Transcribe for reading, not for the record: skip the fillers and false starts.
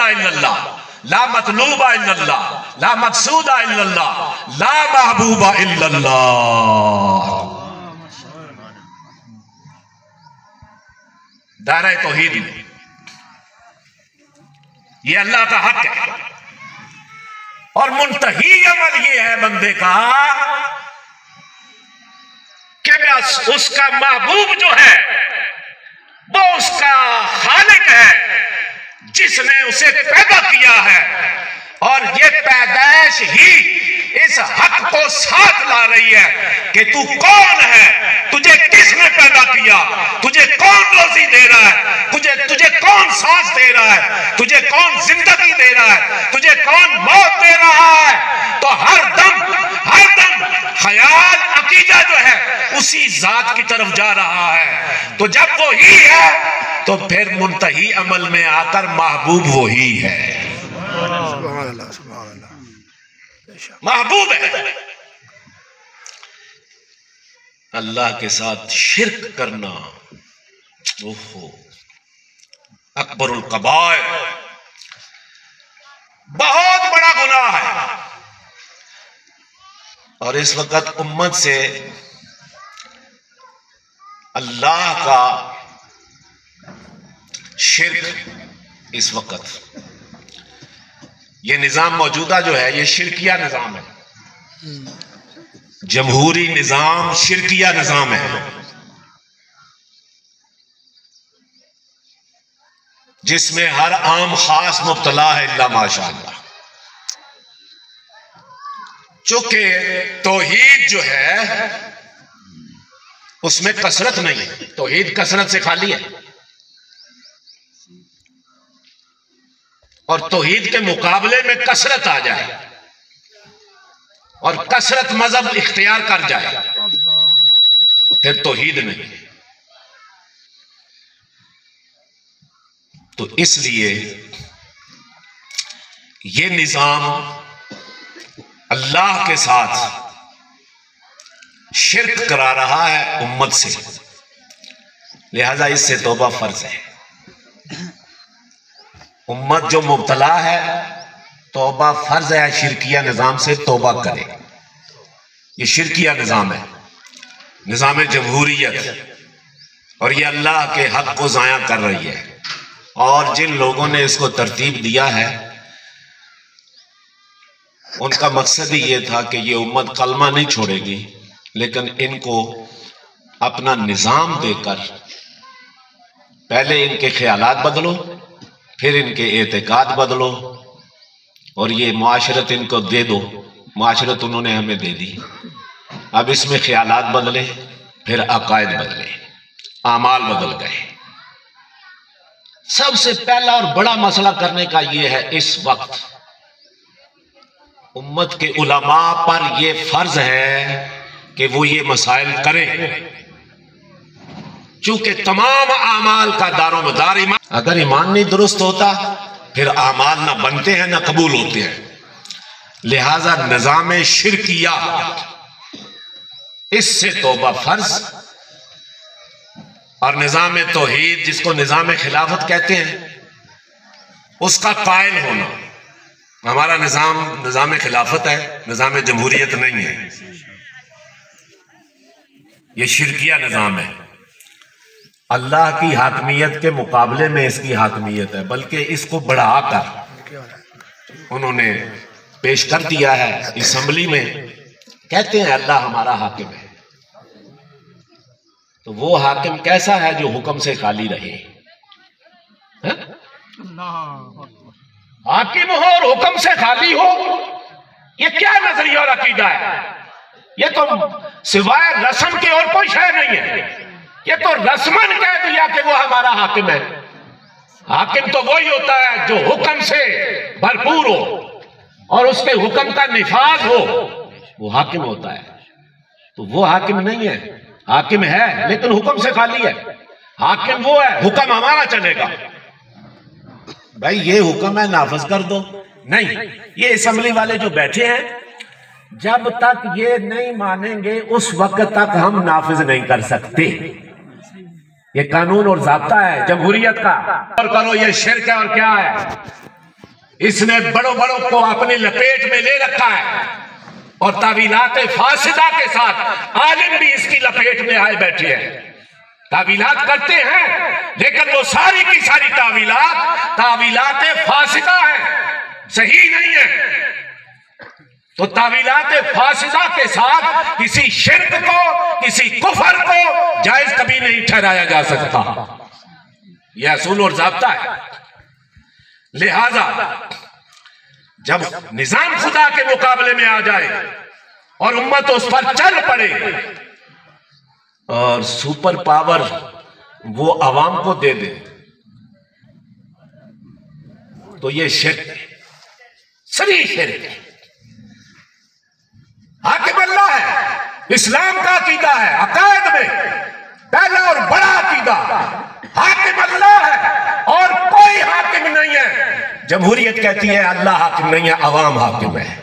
माबूदा इल्लल्लाह, ला मतलूबा इल्लल्लाह, ला मकसूदा इल्लल्लाह, ला महबूबा इल्लल्लाह। दायरा तौहीद में ये अल्लाह का हक है। और मुंतही अमल ये है बंदे का कि बस उसका महबूब जो है वो उसका खालिक है जिसने उसे पैदा किया है। और ये पैदाइश ही इस हक को साथ ला रही है कि तू कौन है, तुझे किसने पैदा किया, तुझे कौन रोजी दे रहा है, तुझे कौन सांस दे रहा है, तुझे कौन जिंदगी दे रहा है, तुझे कौन मौत दे रहा है। तो हर दम ख्याल अकीदा जो है उसी जात की तरफ जा रहा है। तो जब वो ही है तो फिर मुंतही अमल में आकर महबूब वो ही है, महबूब है। अल्लाह के साथ शिर्क करना ओहो अकबरुल कबायर, बहुत बड़ा गुनाह है। और इस वक्त उम्मत से अल्लाह का शिर्क, इस वक्त ये निजाम मौजूदा जो है ये शिरकिया निजाम है, जमहूरी निजाम शिरकिया निजाम है, जिसमें हर आम खास मुब्तला है इल्ला माशाअल्लाह। चूंकि तौहीद जो है उसमें कसरत नहीं है, तौहीद कसरत से खाली है। और तौहीद के मुकाबले में कसरत आ जाए और कसरत मजहब इख्तियार कर जाए फिर तौहीद नहीं। तो इसलिए ये निजाम अल्लाह के साथ शिर्क करा रहा है उम्मत से, लिहाजा इससे तौबा फर्ज है। उम्मत जो मुब्तला है तौबा फर्ज है, शिरकिया निजाम से तौबा करे। ये शिरकिया निजाम है, निजाम जमहूरियत, और ये अल्लाह के हक को जाया कर रही है। और जिन लोगों ने इसको तरतीब दिया है उनका मकसद ही ये था कि ये उम्मत कलमा नहीं छोड़ेगी, लेकिन इनको अपना निजाम देकर पहले इनके ख्यालात बदलो, फिर इनके एतकाद बदलो, और ये मुआशरत इनको दे दो। मुआशरत उन्होंने हमें दे दी, अब इसमें ख्यालात बदले, फिर अकायद बदले, आमाल बदल गए। सबसे पहला और बड़ा मसला करने का यह है, इस वक्त उम्मत के उलमा पर यह फर्ज है कि वो ये मसाइल करें, चूंकि तमाम आमाल का दारोमदार ईमान। अगर ईमान नहीं दुरुस्त होता फिर आमाल ना बनते हैं ना कबूल होते हैं। लिहाजा निजाम शिरकिया, इससे तौबा फर्ज। और निजाम तौहीद जिसको निजाम खिलाफत कहते हैं उसका कायल होना। हमारा निजाम खिलाफत है, निजाम जमहूरियत नहीं है, यह शिरकिया निजाम है। अल्लाह की हाकमियत के मुकाबले में इसकी हाकमियत है, बल्कि इसको बढ़ाकर उन्होंने पेश कर दिया है असम्बली में। कहते हैं अल्लाह हमारा हाकिम है, तो वो हाकिम कैसा है जो हुक्म से खाली रहे? हाकिम हो और हुक्म से खाली हो, ये क्या नजरिया और अकीदा है? ये तो सिवाय रस्म के और कोई शय नहीं है। ये तो रस्मन कह दिया कि वो हमारा हाकिम है। हाकिम तो वही होता है जो हुक्म से भरपूर हो और उसके हुक्म का निफाज हो, वो हाकिम होता है। तो वो हाकिम नहीं है, हाकिम है लेकिन हुक्म से खाली है। हाकिम वो है, हुक्म हमारा चलेगा, भाई ये हुक्म है नाफिज कर दो। नहीं, ये असेंबली वाले जो बैठे हैं जब तक ये नहीं मानेंगे उस वक्त तक हम नाफिज नहीं कर सकते। ये कानून और ज़ाब्ता है जमहूरियत का। और करो ये शिर्क है और क्या है? इसने बड़ों बड़ों को अपनी लपेट में ले रखा है और तावीलात फासिदा के साथ आलिम भी इसकी लपेट में आए बैठे हैं। तावीलात करते हैं लेकिन वो सारी की सारी तावीलात फासिदा हैं, सही नहीं है। तो तावीलात फासिदा के साथ किसी शिर्क को, किसी कुफर को जायज कभी नहीं ठहराया जा सकता। यह असूल और ज़ाब्ता है। लिहाजा जब निजाम खुदा के मुकाबले में आ जाए और उम्मत उस पर चल पड़े और सुपर पावर वो अवाम को दे दे, तो ये शिर्क है, सही शिर्क है। हाकिम अल्लाह है, इस्लाम का अकीदा है। अकायद में पहला और बड़ा अकीदा हाकिम अल्लाह है और कोई हाकिम नहीं है। जमहूरियत कहती है अल्लाह हाकिम नहीं है, अवाम हाकिम है।